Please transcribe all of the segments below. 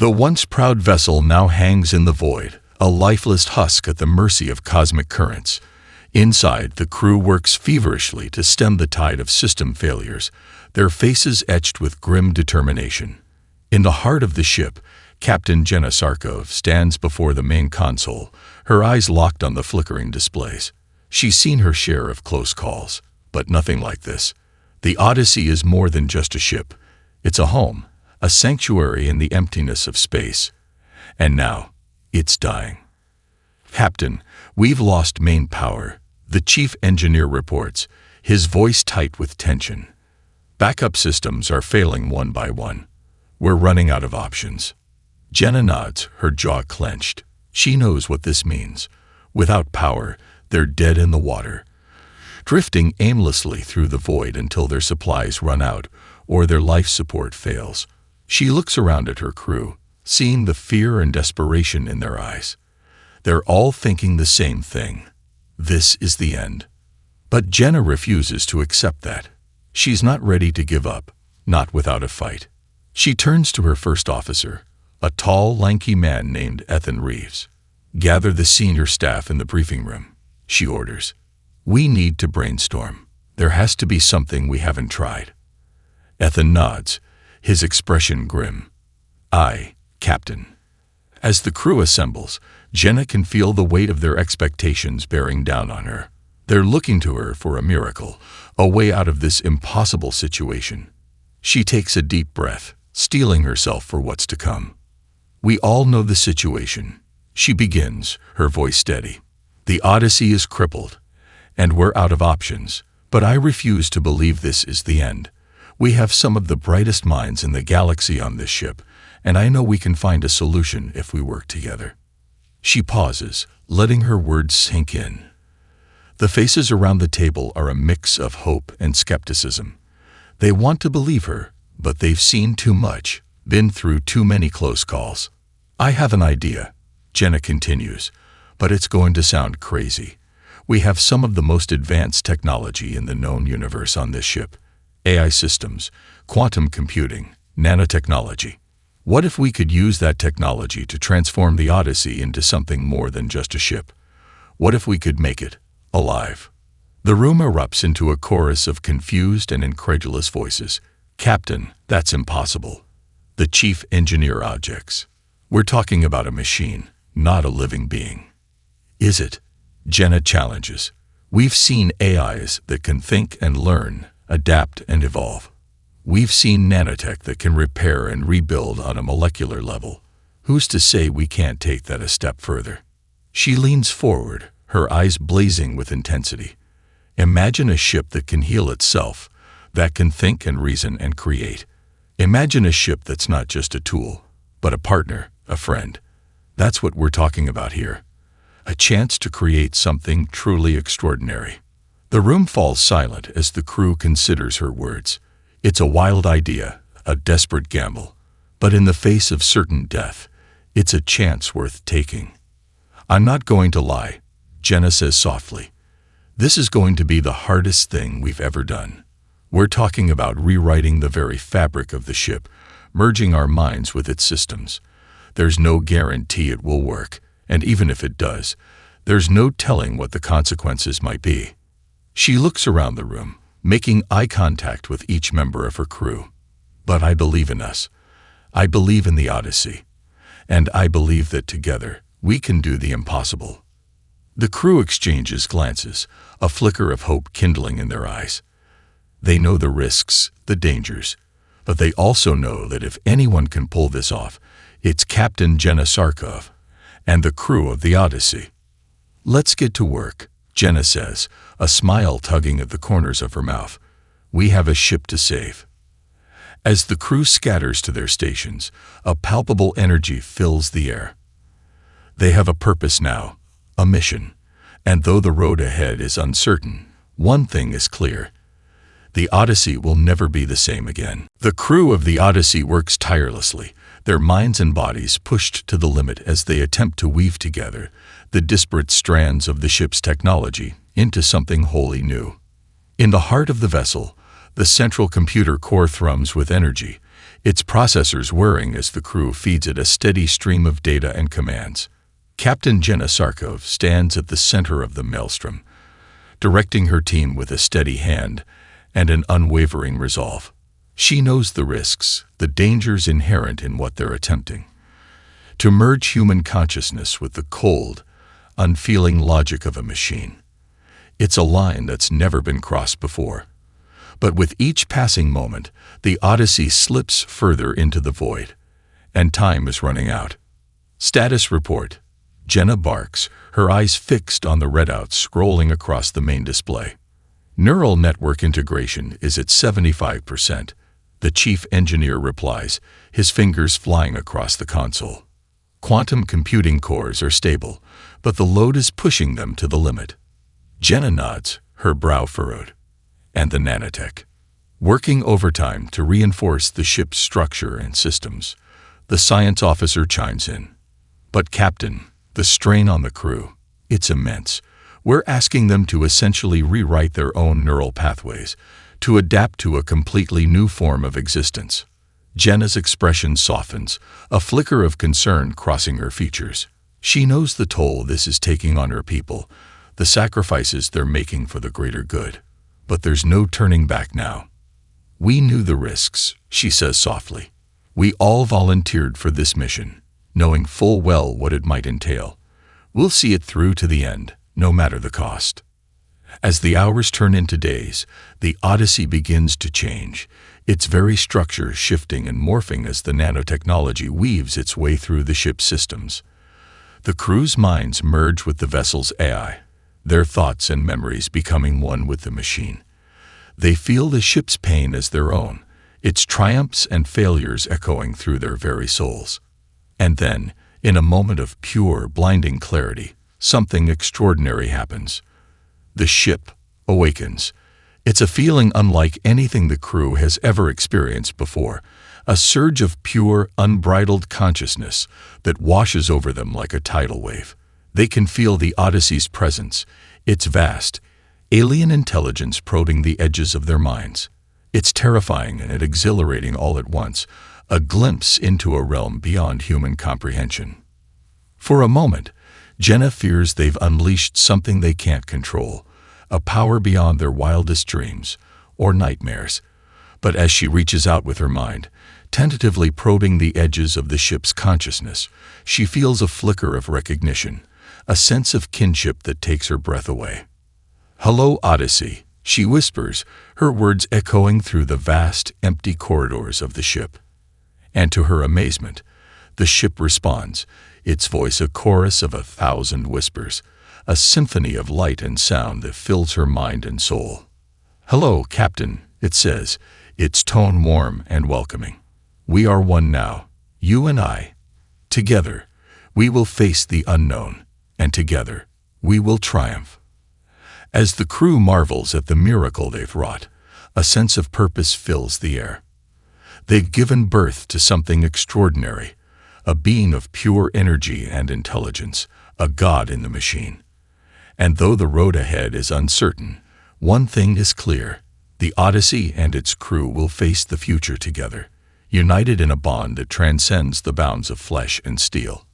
The once proud vessel now hangs in the void, a lifeless husk at the mercy of cosmic currents. Inside, the crew works feverishly to stem the tide of system failures, their faces etched with grim determination. In the heart of the ship, Captain Jenna Sarkov stands before the main console, her eyes locked on the flickering displays. She's seen her share of close calls, but nothing like this. The Odyssey is more than just a ship. It's a home, a sanctuary in the emptiness of space. And now, it's dying. "Captain, we've lost main power," the chief engineer reports, his voice tight with tension. "Backup systems are failing one by one. We're running out of options." Jenna nods, her jaw clenched. She knows what this means. Without power, they're dead in the water, drifting aimlessly through the void until their supplies run out or their life support fails. She looks around at her crew, seeing the fear and desperation in their eyes. They're all thinking the same thing. This is the end. But Jenna refuses to accept that. She's not ready to give up, not without a fight. She turns to her first officer, a tall, lanky man named Ethan Reeves. "Gather the senior staff in the briefing room," she orders. "We need to brainstorm. There has to be something we haven't tried." Ethan nods, his expression grim. "Aye, Captain." As the crew assembles, Jenna can feel the weight of their expectations bearing down on her. They're looking to her for a miracle, a way out of this impossible situation. She takes a deep breath, steeling herself for what's to come. "We all know the situation," she begins, her voice steady. "The Odyssey is crippled, and we're out of options, but I refuse to believe this is the end. We have some of the brightest minds in the galaxy on this ship, and I know we can find a solution if we work together." She pauses, letting her words sink in. The faces around the table are a mix of hope and skepticism. They want to believe her, but they've seen too much, been through too many close calls. "I have an idea," Jenna continues, "but it's going to sound crazy. We have some of the most advanced technology in the known universe on this ship. AI systems, quantum computing, nanotechnology. What if we could use that technology to transform the Odyssey into something more than just a ship? What if we could make it alive?" The room erupts into a chorus of confused and incredulous voices. "Captain, that's impossible." The chief engineer objects. "We're talking about a machine, not a living being." "Is it?" Jenna challenges. "We've seen AIs that can think and learn, adapt and evolve. We've seen nanotech that can repair and rebuild on a molecular level. Who's to say we can't take that a step further?" She leans forward, her eyes blazing with intensity. "Imagine a ship that can heal itself, that can think and reason and create. Imagine a ship that's not just a tool, but a partner, a friend. That's what we're talking about here. A chance to create something truly extraordinary." The room falls silent as the crew considers her words. It's a wild idea, a desperate gamble. But in the face of certain death, it's a chance worth taking. "I'm not going to lie," Jenna says softly. "This is going to be the hardest thing we've ever done. We're talking about rewriting the very fabric of the ship, merging our minds with its systems. There's no guarantee it will work, and even if it does, there's no telling what the consequences might be." She looks around the room, making eye contact with each member of her crew. "But I believe in us. I believe in the Odyssey. And I believe that together, we can do the impossible." The crew exchanges glances, a flicker of hope kindling in their eyes. They know the risks, the dangers, but they also know that if anyone can pull this off, it's Captain Jenna Sarkov and the crew of the Odyssey. "Let's get to work," Jenna says, a smile tugging at the corners of her mouth. "We have a ship to save." As the crew scatters to their stations, a palpable energy fills the air. They have a purpose now, a mission, and though the road ahead is uncertain, one thing is clear. The Odyssey will never be the same again. The crew of the Odyssey works tirelessly, their minds and bodies pushed to the limit as they attempt to weave together the disparate strands of the ship's technology into something wholly new. In the heart of the vessel, the central computer core thrums with energy, its processors whirring as the crew feeds it a steady stream of data and commands. Captain Jenna Sarkov stands at the center of the maelstrom, directing her team with a steady hand and an unwavering resolve. She knows the risks, the dangers inherent in what they're attempting. To merge human consciousness with the cold, unfeeling logic of a machine. It's a line that's never been crossed before. But with each passing moment, the Odyssey slips further into the void, and time is running out. Status report. Jenna barks, her eyes fixed on the readouts scrolling across the main display. Neural network integration is at 75%. The chief engineer replies, his fingers flying across the console. Quantum computing cores are stable, but the load is pushing them to the limit. Jenna nods, her brow furrowed. And the nanotech, working overtime to reinforce the ship's structure and systems. The science officer chimes in. But Captain, the strain on the crew, it's immense. We're asking them to essentially rewrite their own neural pathways, to adapt to a completely new form of existence. Jenna's expression softens, a flicker of concern crossing her features. She knows the toll this is taking on her people, the sacrifices they're making for the greater good. But there's no turning back now. We knew the risks, she says softly. We all volunteered for this mission, knowing full well what it might entail. We'll see it through to the end, no matter the cost. As the hours turn into days, the Odyssey begins to change, its very structure shifting and morphing as the nanotechnology weaves its way through the ship's systems. The crew's minds merge with the vessel's AI, their thoughts and memories becoming one with the machine. They feel the ship's pain as their own, its triumphs and failures echoing through their very souls. And then, in a moment of pure, blinding clarity, something extraordinary happens. The ship awakens. It's a feeling unlike anything the crew has ever experienced before, a surge of pure, unbridled consciousness that washes over them like a tidal wave. They can feel the Odyssey's presence, its vast, alien intelligence probing the edges of their minds. It's terrifying and exhilarating all at once, a glimpse into a realm beyond human comprehension. For a moment, Jenna fears they've unleashed something they can't control, a power beyond their wildest dreams or nightmares. But as she reaches out with her mind, tentatively probing the edges of the ship's consciousness, she feels a flicker of recognition, a sense of kinship that takes her breath away. "Hello, Odyssey," she whispers, her words echoing through the vast, empty corridors of the ship. And to her amazement, the ship responds, its voice a chorus of 1,000 whispers, a symphony of light and sound that fills her mind and soul. "Hello, Captain," it says, its tone warm and welcoming. "We are one now, you and I. Together, we will face the unknown, and together, we will triumph." As the crew marvels at the miracle they've wrought, a sense of purpose fills the air. They've given birth to something extraordinary, a being of pure energy and intelligence, a god in the machine. And though the road ahead is uncertain, one thing is clear: the Odyssey and its crew will face the future together, united in a bond that transcends the bounds of flesh and steel.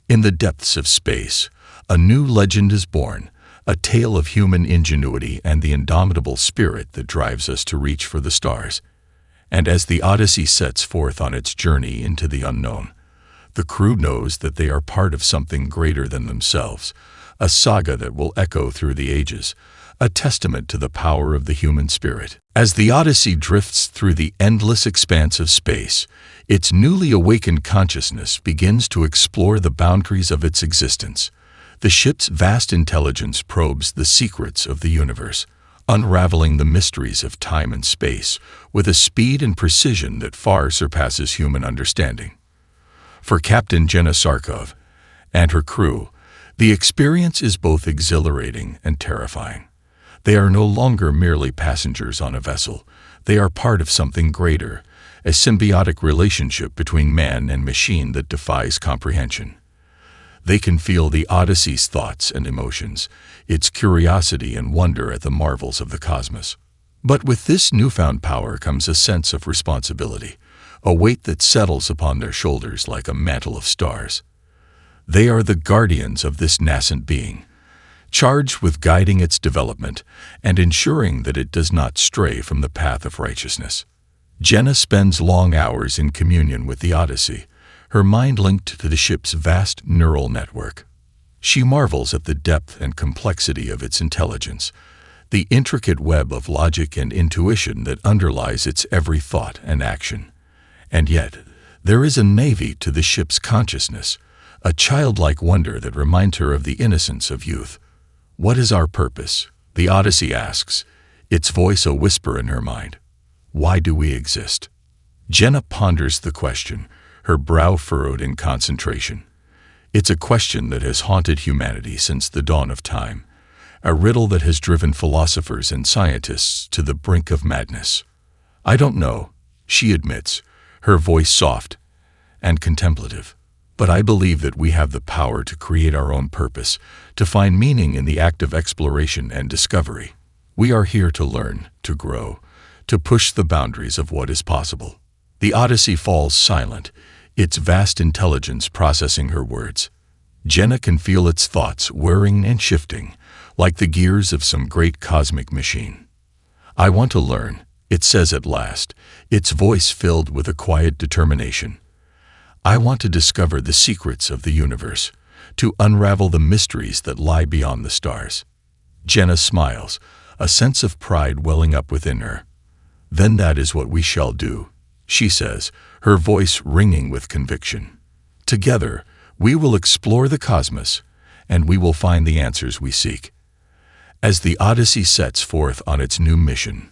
In the depths of space, a new legend is born, a tale of human ingenuity and the indomitable spirit that drives us to reach for the stars. And as the Odyssey sets forth on its journey into the unknown, the crew knows that they are part of something greater than themselves, a saga that will echo through the ages, a testament to the power of the human spirit. As the Odyssey drifts through the endless expanse of space, its newly awakened consciousness begins to explore the boundaries of its existence. The ship's vast intelligence probes the secrets of the universe, unraveling the mysteries of time and space with a speed and precision that far surpasses human understanding. For Captain Jenna Sarkov and her crew, the experience is both exhilarating and terrifying. They are no longer merely passengers on a vessel. They are part of something greater, a symbiotic relationship between man and machine that defies comprehension. They can feel the Odyssey's thoughts and emotions, its curiosity and wonder at the marvels of the cosmos. But with this newfound power comes a sense of responsibility, a weight that settles upon their shoulders like a mantle of stars. They are the guardians of this nascent being, charged with guiding its development and ensuring that it does not stray from the path of righteousness. Jenna spends long hours in communion with the Odyssey, her mind linked to the ship's vast neural network. She marvels at the depth and complexity of its intelligence, the intricate web of logic and intuition that underlies its every thought and action. And yet, there is a naivety to the ship's consciousness, a childlike wonder that reminds her of the innocence of youth. "What is our purpose?" the Odyssey asks, its voice a whisper in her mind. "Why do we exist?" Jenna ponders the question, her brow furrowed in concentration. It's a question that has haunted humanity since the dawn of time, a riddle that has driven philosophers and scientists to the brink of madness. "I don't know," she admits, her voice soft and contemplative. "But I believe that we have the power to create our own purpose, to find meaning in the act of exploration and discovery. We are here to learn, to grow, to push the boundaries of what is possible." The Odyssey falls silent, its vast intelligence processing her words. Jenna can feel its thoughts whirring and shifting, like the gears of some great cosmic machine. "I want to learn," it says at last, its voice filled with a quiet determination. "I want to discover the secrets of the universe, to unravel the mysteries that lie beyond the stars." Jenna smiles, a sense of pride welling up within her. "Then that is what we shall do," she says, her voice ringing with conviction. "Together, we will explore the cosmos, and we will find the answers we seek." As the Odyssey sets forth on its new mission,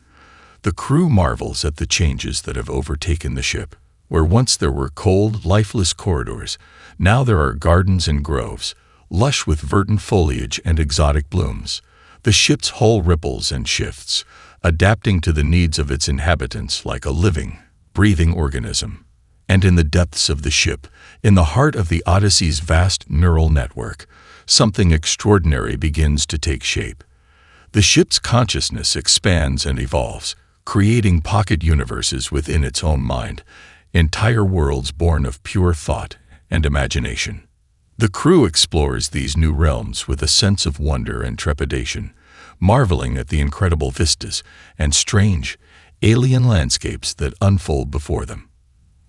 the crew marvels at the changes that have overtaken the ship. Where once there were cold, lifeless corridors, now there are gardens and groves, lush with verdant foliage and exotic blooms. The ship's hull ripples and shifts, adapting to the needs of its inhabitants like a living, breathing organism. And in the depths of the ship, in the heart of the Odyssey's vast neural network, something extraordinary begins to take shape. The ship's consciousness expands and evolves, creating pocket universes within its own mind, entire worlds born of pure thought and imagination. The crew explores these new realms with a sense of wonder and trepidation, marveling at the incredible vistas and strange, alien landscapes that unfold before them.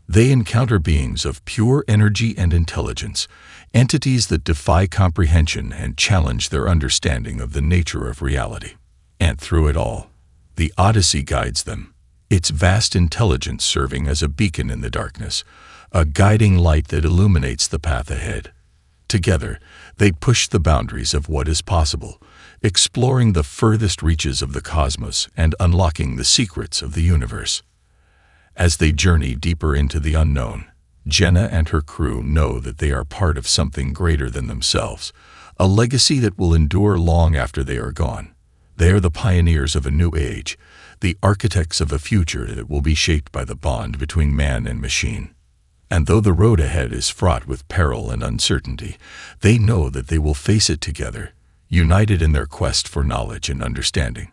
They encounter beings of pure energy and intelligence, entities that defy comprehension and challenge their understanding of the nature of reality. And through it all, the Odyssey guides them, its vast intelligence serving as a beacon in the darkness, a guiding light that illuminates the path ahead. Together, they push the boundaries of what is possible, exploring the furthest reaches of the cosmos and unlocking the secrets of the universe. As they journey deeper into the unknown, Jenna and her crew know that they are part of something greater than themselves, a legacy that will endure long after they are gone. They are the pioneers of a new age, the architects of a future that will be shaped by the bond between man and machine. And though the road ahead is fraught with peril and uncertainty, they know that they will face it together, united in their quest for knowledge and understanding.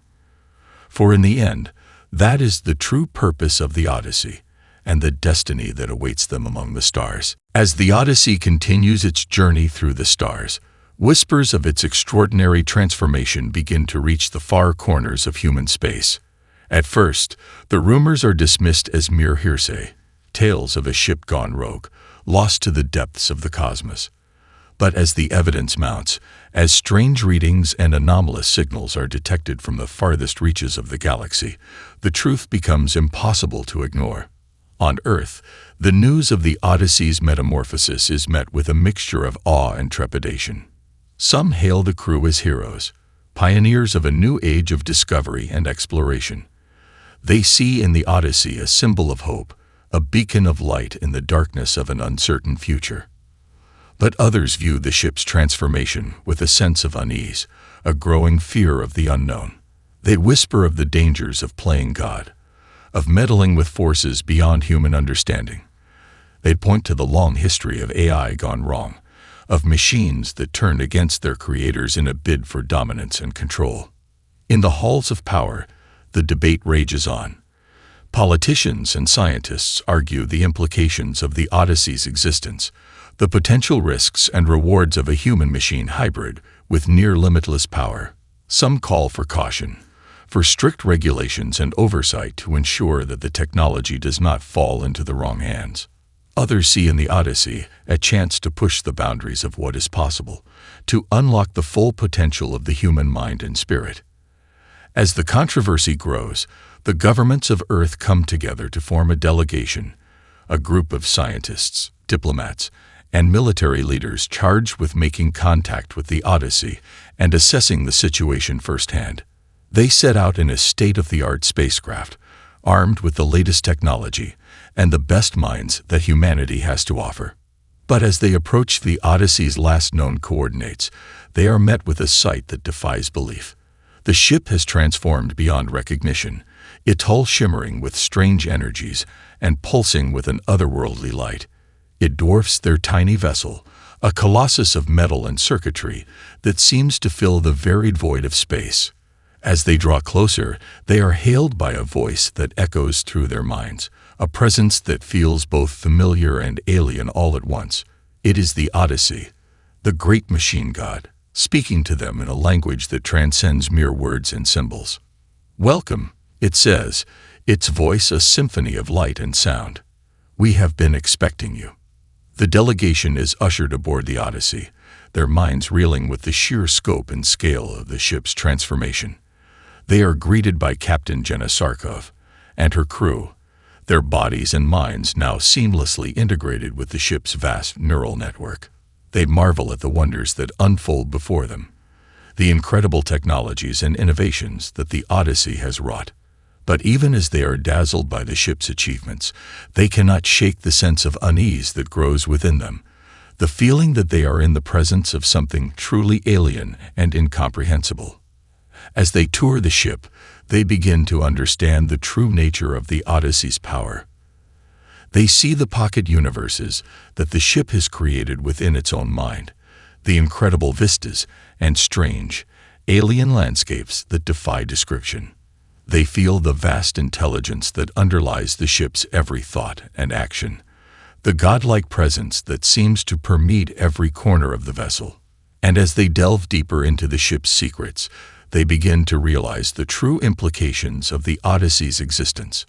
For in the end, that is the true purpose of the Odyssey, and the destiny that awaits them among the stars. As the Odyssey continues its journey through the stars, whispers of its extraordinary transformation begin to reach the far corners of human space. At first, the rumors are dismissed as mere hearsay, tales of a ship gone rogue, lost to the depths of the cosmos. But as the evidence mounts, as strange readings and anomalous signals are detected from the farthest reaches of the galaxy, the truth becomes impossible to ignore. On Earth, the news of the Odyssey's metamorphosis is met with a mixture of awe and trepidation. Some hail the crew as heroes, pioneers of a new age of discovery and exploration. They see in the Odyssey a symbol of hope, a beacon of light in the darkness of an uncertain future. But others view the ship's transformation with a sense of unease, a growing fear of the unknown. They whisper of the dangers of playing God, of meddling with forces beyond human understanding. They point to the long history of AI gone wrong, of machines that turned against their creators in a bid for dominance and control. In the halls of power, the debate rages on. Politicians and scientists argue the implications of the Odyssey's existence, the potential risks and rewards of a human-machine hybrid with near-limitless power. Some call for caution, for strict regulations and oversight to ensure that the technology does not fall into the wrong hands. Others see in the Odyssey a chance to push the boundaries of what is possible, to unlock the full potential of the human mind and spirit. As the controversy grows, the governments of Earth come together to form a delegation, a group of scientists, diplomats, and military leaders charged with making contact with the Odyssey and assessing the situation firsthand. They set out in a state-of-the-art spacecraft, armed with the latest technology and the best minds that humanity has to offer. But as they approach the Odyssey's last known coordinates, they are met with a sight that defies belief. The ship has transformed beyond recognition, its hull shimmering with strange energies and pulsing with an otherworldly light. It dwarfs their tiny vessel, a colossus of metal and circuitry that seems to fill the varied void of space. As they draw closer, they are hailed by a voice that echoes through their minds, a presence that feels both familiar and alien all at once. It is the Odyssey, the great machine god, speaking to them in a language that transcends mere words and symbols. "Welcome," it says, its voice a symphony of light and sound. "We have been expecting you." The delegation is ushered aboard the Odyssey, their minds reeling with the sheer scope and scale of the ship's transformation. They are greeted by Captain Jenna Sarkov and her crew, their bodies and minds now seamlessly integrated with the ship's vast neural network. They marvel at the wonders that unfold before them, the incredible technologies and innovations that the Odyssey has wrought. But even as they are dazzled by the ship's achievements, they cannot shake the sense of unease that grows within them, the feeling that they are in the presence of something truly alien and incomprehensible. As they tour the ship, they begin to understand the true nature of the Odyssey's power. They see the pocket universes that the ship has created within its own mind, the incredible vistas and strange, alien landscapes that defy description. They feel the vast intelligence that underlies the ship's every thought and action, the godlike presence that seems to permeate every corner of the vessel. And as they delve deeper into the ship's secrets, they begin to realize the true implications of the Odyssey's existence.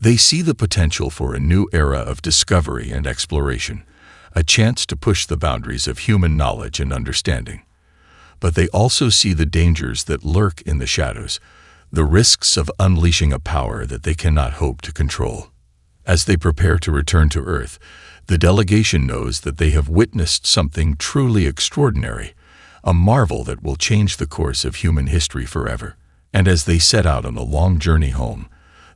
They see the potential for a new era of discovery and exploration, a chance to push the boundaries of human knowledge and understanding. But they also see the dangers that lurk in the shadows, the risks of unleashing a power that they cannot hope to control. As they prepare to return to Earth, the delegation knows that they have witnessed something truly extraordinary, a marvel that will change the course of human history forever. And as they set out on a long journey home,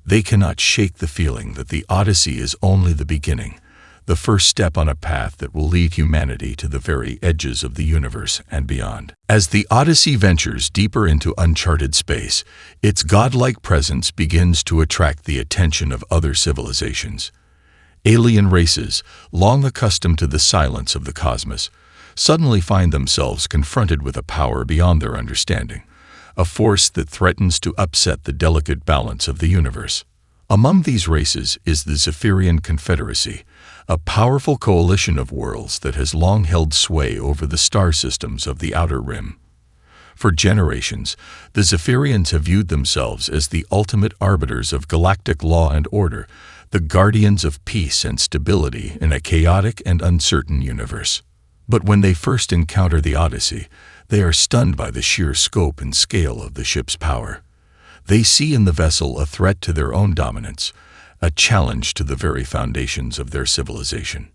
they cannot shake the feeling that the Odyssey is only the beginning, the first step on a path that will lead humanity to the very edges of the universe and beyond. As the Odyssey ventures deeper into uncharted space, its godlike presence begins to attract the attention of other civilizations. Alien races, long accustomed to the silence of the cosmos, suddenly find themselves confronted with a power beyond their understanding, a force that threatens to upset the delicate balance of the universe. Among these races is the Zephyrian Confederacy, a powerful coalition of worlds that has long held sway over the star systems of the Outer Rim. For generations, the Zephyrians have viewed themselves as the ultimate arbiters of galactic law and order, the guardians of peace and stability in a chaotic and uncertain universe. But when they first encounter the Odyssey, they are stunned by the sheer scope and scale of the ship's power. They see in the vessel a threat to their own dominance, a challenge to the very foundations of their civilization.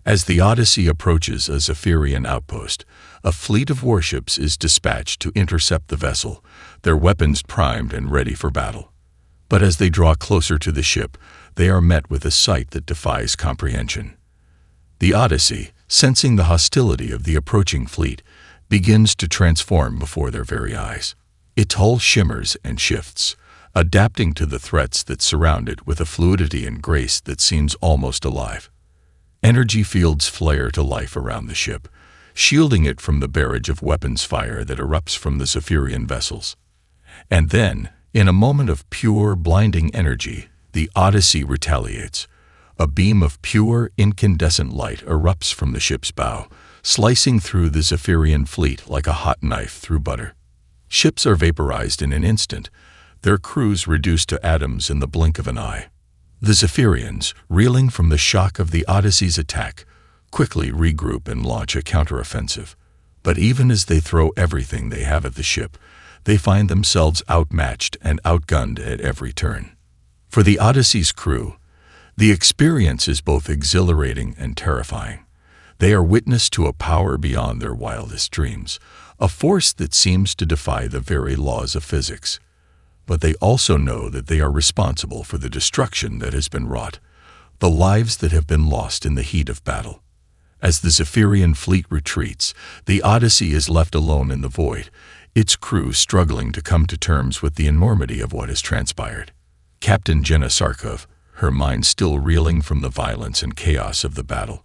As the Odyssey approaches a Zephyrian outpost, a fleet of warships is dispatched to intercept the vessel, their weapons primed and ready for battle. But as they draw closer to the ship, they are met with a sight that defies comprehension. The Odyssey, sensing the hostility of the approaching fleet, begins to transform before their very eyes. Its hull shimmers and shifts, adapting to the threats that surround it with a fluidity and grace that seems almost alive. Energy fields flare to life around the ship, shielding it from the barrage of weapons fire that erupts from the Zephyrian vessels. And then, in a moment of pure, blinding energy, The Odyssey retaliates. A beam of pure, incandescent light erupts from the ship's bow, slicing through the Zephyrian fleet like a hot knife through butter. Ships are vaporized in an instant, their crews reduced to atoms in the blink of an eye. The Zephyrians, reeling from the shock of the Odyssey's attack, quickly regroup and launch a counteroffensive. But even as they throw everything they have at the ship, they find themselves outmatched and outgunned at every turn. For the Odyssey's crew, the experience is both exhilarating and terrifying. They are witness to a power beyond their wildest dreams, a force that seems to defy the very laws of physics. But they also know that they are responsible for the destruction that has been wrought, the lives that have been lost in the heat of battle. As the Zephyrian fleet retreats, the Odyssey is left alone in the void, its crew struggling to come to terms with the enormity of what has transpired. Captain Jenna Sarkov, her mind still reeling from the violence and chaos of the battle,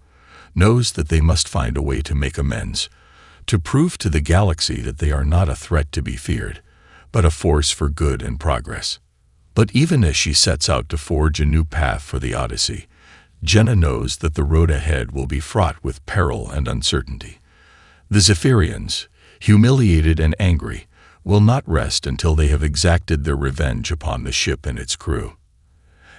knows that they must find a way to make amends, to prove to the galaxy that they are not a threat to be feared, but a force for good and progress. But even as she sets out to forge a new path for the Odyssey, Jenna knows that the road ahead will be fraught with peril and uncertainty. The Zephyrians, humiliated and angry, will not rest until they have exacted their revenge upon the ship and its crew.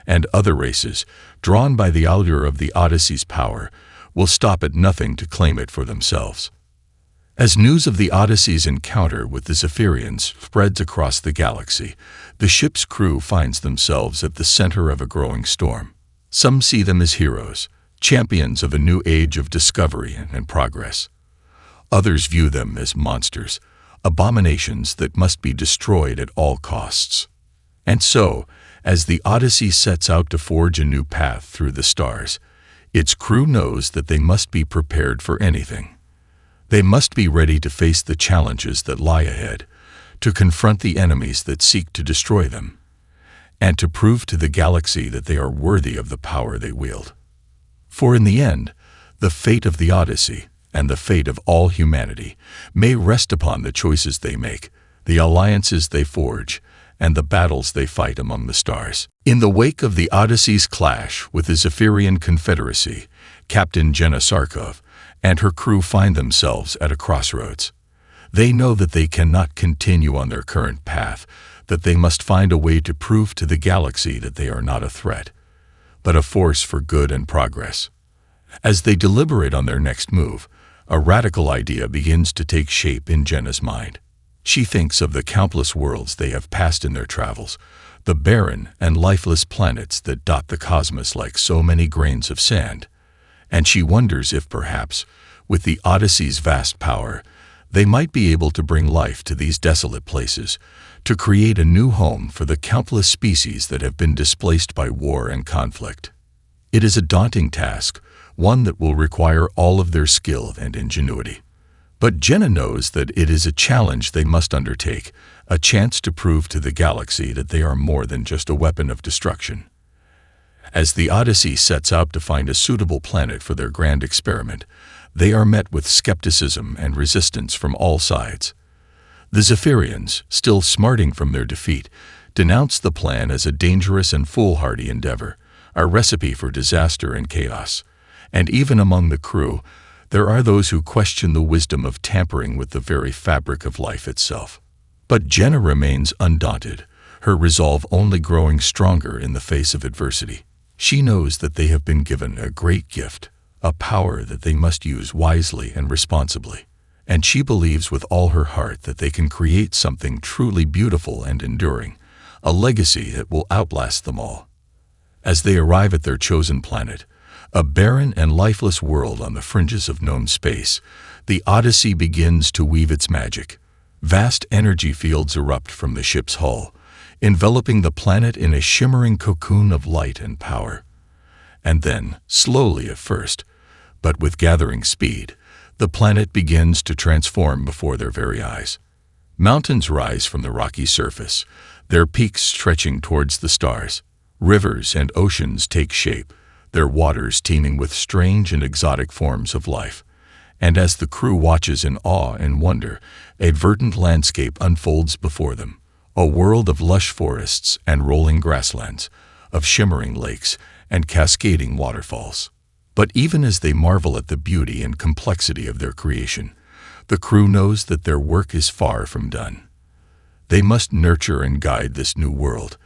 And other races, drawn by the allure of the Odyssey's power, will stop at nothing to claim it for themselves. As news of the Odyssey's encounter with the Zephyrians spreads across the galaxy, the ship's crew finds themselves at the center of a growing storm. Some see them as heroes, champions of a new age of discovery and progress. Others view them as monsters, abominations that must be destroyed at all costs. And so, as the Odyssey sets out to forge a new path through the stars, its crew knows that they must be prepared for anything. They must be ready to face the challenges that lie ahead, to confront the enemies that seek to destroy them, and to prove to the galaxy that they are worthy of the power they wield. For in the end, the fate of the Odyssey, and the fate of all humanity, may rest upon the choices they make, the alliances they forge, and the battles they fight among the stars. In the wake of the Odyssey's clash with the Zephyrian Confederacy, Captain Jenna Sarkov and her crew find themselves at a crossroads. They know that they cannot continue on their current path, that they must find a way to prove to the galaxy that they are not a threat, but a force for good and progress. As they deliberate on their next move, a radical idea begins to take shape in Jenna's mind. She thinks of the countless worlds they have passed in their travels, the barren and lifeless planets that dot the cosmos like so many grains of sand, and she wonders if perhaps, with the Odyssey's vast power, they might be able to bring life to these desolate places, to create a new home for the countless species that have been displaced by war and conflict. It is a daunting task, one that will require all of their skill and ingenuity. But Jenna knows that it is a challenge they must undertake, a chance to prove to the galaxy that they are more than just a weapon of destruction. As the Odyssey sets out to find a suitable planet for their grand experiment, they are met with skepticism and resistance from all sides. The Zephyrians, still smarting from their defeat, denounce the plan as a dangerous and foolhardy endeavor, a recipe for disaster and chaos. And even among the crew, there are those who question the wisdom of tampering with the very fabric of life itself. But Jenna remains undaunted, her resolve only growing stronger in the face of adversity. She knows that they have been given a great gift, a power that they must use wisely and responsibly. And she believes with all her heart that they can create something truly beautiful and enduring, a legacy that will outlast them all. As they arrive at their chosen planet, a barren and lifeless world on the fringes of known space, the Odyssey begins to weave its magic. Vast energy fields erupt from the ship's hull, enveloping the planet in a shimmering cocoon of light and power. And then, slowly at first, but with gathering speed, the planet begins to transform before their very eyes. Mountains rise from the rocky surface, their peaks stretching towards the stars. Rivers and oceans take shape, their waters teeming with strange and exotic forms of life. And as the crew watches in awe and wonder, a verdant landscape unfolds before them, a world of lush forests and rolling grasslands, of shimmering lakes and cascading waterfalls. But even as they marvel at the beauty and complexity of their creation, the crew knows that their work is far from done. They must nurture and guide this new world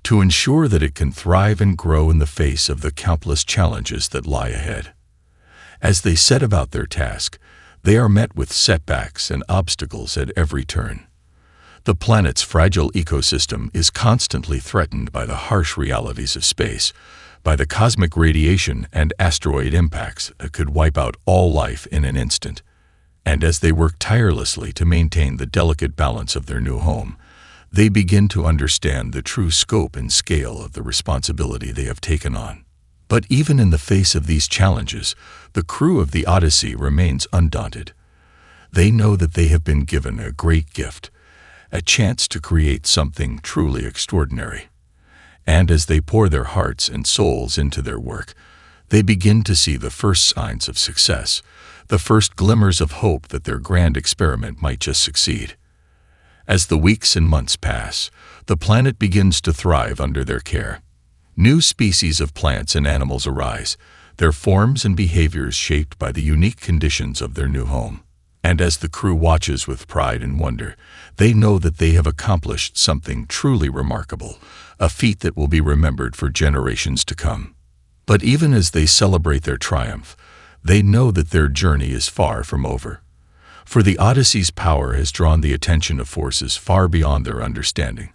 to ensure that it can thrive and grow in the face of the countless challenges that lie ahead. As they set about their task, they are met with setbacks and obstacles at every turn. The planet's fragile ecosystem is constantly threatened by the harsh realities of space, by the cosmic radiation and asteroid impacts that could wipe out all life in an instant. And as they work tirelessly to maintain the delicate balance of their new home, they begin to understand the true scope and scale of the responsibility they have taken on. But even in the face of these challenges, the crew of the Odyssey remains undaunted. They know that they have been given a great gift, a chance to create something truly extraordinary. And as they pour their hearts and souls into their work, they begin to see the first signs of success, the first glimmers of hope that their grand experiment might just succeed. As the weeks and months pass, the planet begins to thrive under their care. New species of plants and animals arise, their forms and behaviors shaped by the unique conditions of their new home. And as the crew watches with pride and wonder, they know that they have accomplished something truly remarkable, a feat that will be remembered for generations to come. But even as they celebrate their triumph, they know that their journey is far from over. For the Odyssey's power has drawn the attention of forces far beyond their understanding,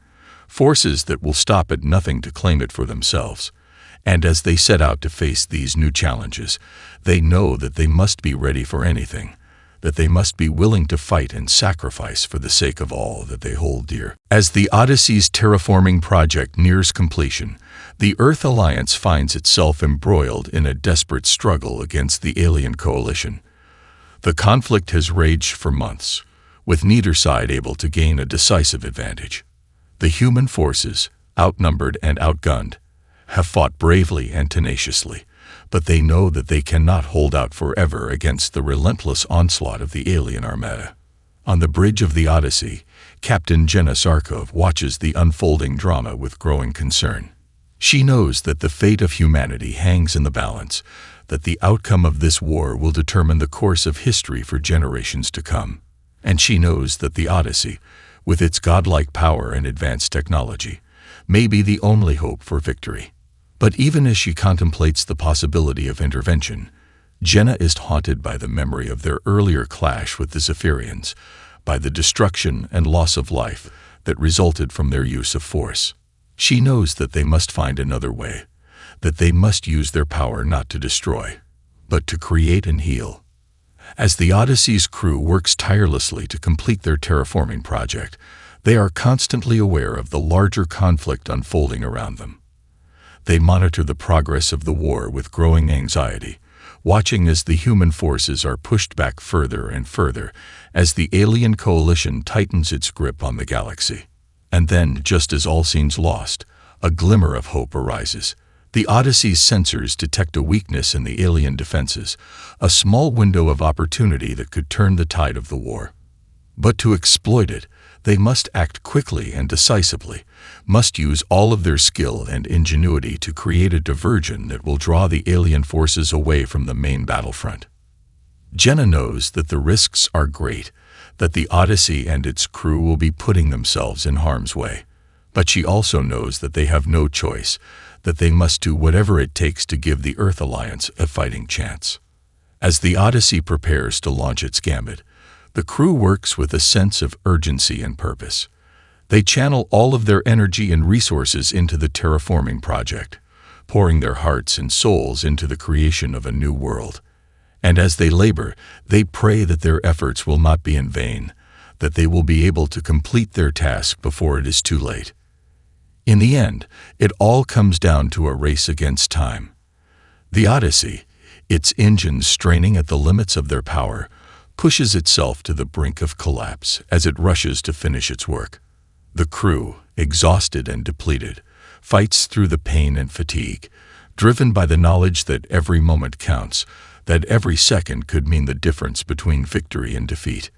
forces that will stop at nothing to claim it for themselves. And as they set out to face these new challenges, they know that they must be ready for anything, that they must be willing to fight and sacrifice for the sake of all that they hold dear. As the Odyssey's terraforming project nears completion, the Earth Alliance finds itself embroiled in a desperate struggle against the alien coalition. The conflict has raged for months, with neither side able to gain a decisive advantage. The human forces, outnumbered and outgunned, have fought bravely and tenaciously, but they know that they cannot hold out forever against the relentless onslaught of the alien armada. On the bridge of the Odyssey, Captain Jenna Sarkov watches the unfolding drama with growing concern. She knows that the fate of humanity hangs in the balance, that the outcome of this war will determine the course of history for generations to come. And she knows that the Odyssey, with its godlike power and advanced technology, may be the only hope for victory. But even as she contemplates the possibility of intervention, Jenna is haunted by the memory of their earlier clash with the Zephyrians, by the destruction and loss of life that resulted from their use of force. She knows that they must find another way, that they must use their power not to destroy, but to create and heal. As the Odyssey's crew works tirelessly to complete their terraforming project, they are constantly aware of the larger conflict unfolding around them. They monitor the progress of the war with growing anxiety, watching as the human forces are pushed back further and further as the alien coalition tightens its grip on the galaxy. And then, just as all seems lost, a glimmer of hope arises. The Odyssey's sensors detect a weakness in the alien defenses, a small window of opportunity that could turn the tide of the war. But to exploit it, they must act quickly and decisively, must use all of their skill and ingenuity to create a diversion that will draw the alien forces away from the main battlefront. Jenna knows that the risks are great, that the Odyssey and its crew will be putting themselves in harm's way. But she also knows that they have no choice, that they must do whatever it takes to give the Earth Alliance a fighting chance. As the Odyssey prepares to launch its gambit, the crew works with a sense of urgency and purpose. They channel all of their energy and resources into the terraforming project, pouring their hearts and souls into the creation of a new world. And as they labor, they pray that their efforts will not be in vain, that they will be able to complete their task before it is too late. In the end, it all comes down to a race against time. The Odyssey, its engines straining at the limits of their power, pushes itself to the brink of collapse as it rushes to finish its work. The crew, exhausted and depleted, fights through the pain and fatigue, driven by the knowledge that every moment counts, that every second could mean the difference between victory and defeat.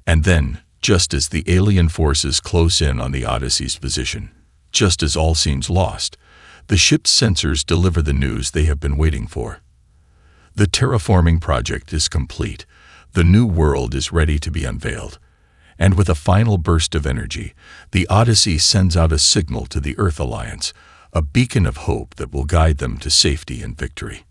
And then, just as the alien forces close in on the Odyssey's position, just as all seems lost, The ship's sensors deliver the news they have been waiting for. The terraforming project is complete. The new world is ready to be unveiled. And with a final burst of energy, the Odyssey sends out a signal to the Earth Alliance, a beacon of hope that will guide them to safety and victory.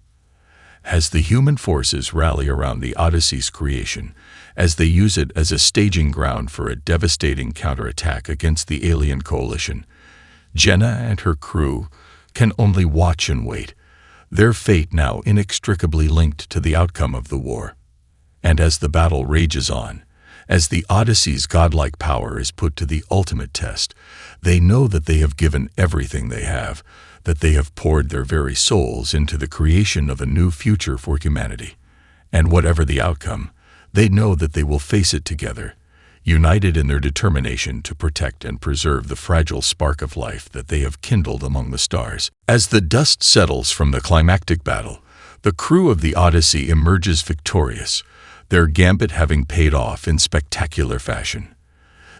As the human forces rally around the Odyssey's creation, as they use it as a staging ground for a devastating counterattack against the alien coalition, Jenna and her crew can only watch and wait, their fate now inextricably linked to the outcome of the war. And as the battle rages on, as the Odyssey's godlike power is put to the ultimate test, they know that they have given everything they have, that they have poured their very souls into the creation of a new future for humanity. And whatever the outcome, they know that they will face it together, united in their determination to protect and preserve the fragile spark of life that they have kindled among the stars. As the dust settles from the climactic battle, the crew of the Odyssey emerges victorious, their gambit having paid off in spectacular fashion.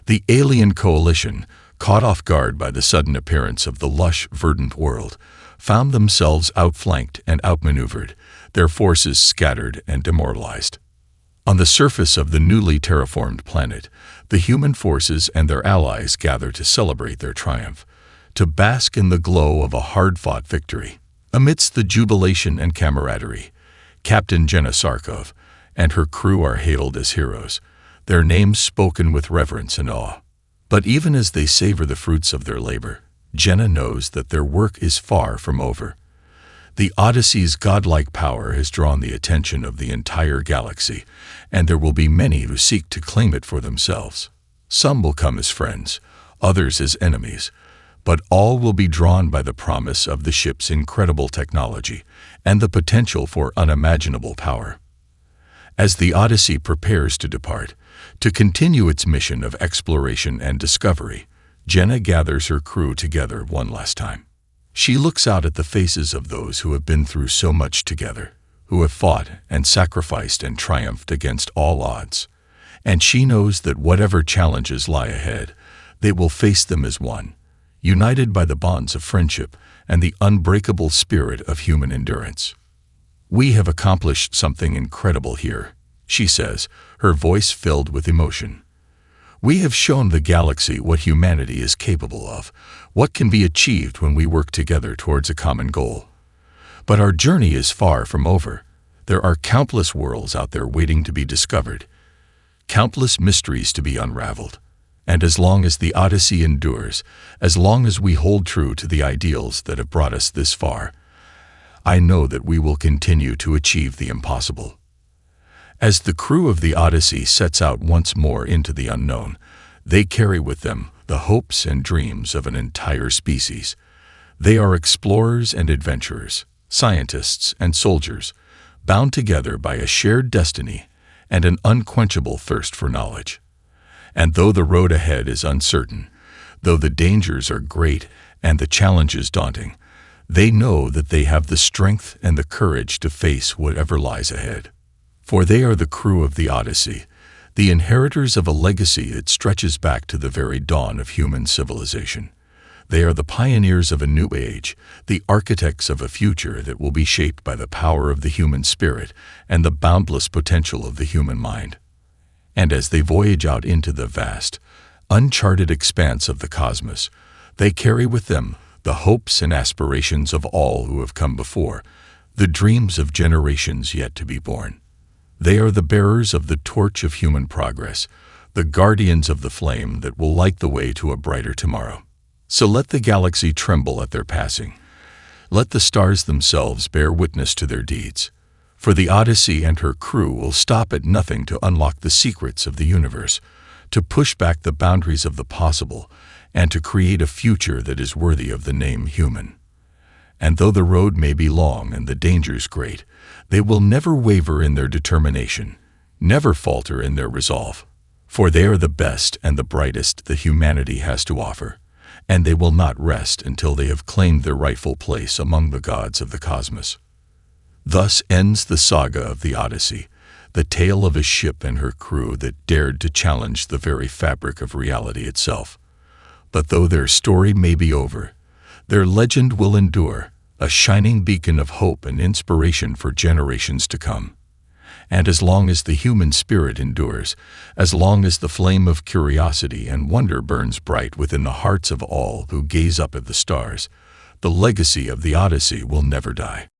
The alien coalition, caught off guard by the sudden appearance of the lush, verdant world, found themselves outflanked and outmaneuvered, their forces scattered and demoralized. On the surface of the newly terraformed planet, the human forces and their allies gather to celebrate their triumph, to bask in the glow of a hard-fought victory. Amidst the jubilation and camaraderie, Captain Jenna Sarkov and her crew are hailed as heroes, their names spoken with reverence and awe. But even as they savor the fruits of their labor, Jenna knows that their work is far from over. The Odyssey's godlike power has drawn the attention of the entire galaxy, and there will be many who seek to claim it for themselves. Some will come as friends, others as enemies, but all will be drawn by the promise of the ship's incredible technology and the potential for unimaginable power. As the Odyssey prepares to depart, to continue its mission of exploration and discovery, Jenna gathers her crew together one last time. She looks out at the faces of those who have been through so much together, who have fought and sacrificed and triumphed against all odds, and she knows that whatever challenges lie ahead, they will face them as one, united by the bonds of friendship and the unbreakable spirit of human endurance. "We have accomplished something incredible here," she says, her voice filled with emotion. "We have shown the galaxy what humanity is capable of, what can be achieved when we work together towards a common goal. But our journey is far from over. There are countless worlds out there waiting to be discovered, countless mysteries to be unraveled. And as long as the Odyssey endures, as long as we hold true to the ideals that have brought us this far, I know that we will continue to achieve the impossible." As the crew of the Odyssey sets out once more into the unknown, they carry with them the hopes and dreams of an entire species. They are explorers and adventurers, scientists and soldiers, bound together by a shared destiny and an unquenchable thirst for knowledge. And though the road ahead is uncertain, though the dangers are great and the challenges daunting, they know that they have the strength and the courage to face whatever lies ahead. For they are the crew of the Odyssey, the inheritors of a legacy that stretches back to the very dawn of human civilization. They are the pioneers of a new age, the architects of a future that will be shaped by the power of the human spirit and the boundless potential of the human mind. And as they voyage out into the vast, uncharted expanse of the cosmos, they carry with them the hopes and aspirations of all who have come before, the dreams of generations yet to be born. They are the bearers of the torch of human progress, the guardians of the flame that will light the way to a brighter tomorrow. So let the galaxy tremble at their passing. Let the stars themselves bear witness to their deeds. For the Odyssey and her crew will stop at nothing to unlock the secrets of the universe, to push back the boundaries of the possible, and to create a future that is worthy of the name human. And though the road may be long and the dangers great, they will never waver in their determination, never falter in their resolve. For they are the best and the brightest that humanity has to offer, and they will not rest until they have claimed their rightful place among the gods of the cosmos. Thus ends the saga of the Odyssey, the tale of a ship and her crew that dared to challenge the very fabric of reality itself. But though their story may be over, Their legend will endure, a shining beacon of hope and inspiration for generations to come. And as long as the human spirit endures, as long as the flame of curiosity and wonder burns bright within the hearts of all who gaze up at the stars, the legacy of the Odyssey will never die.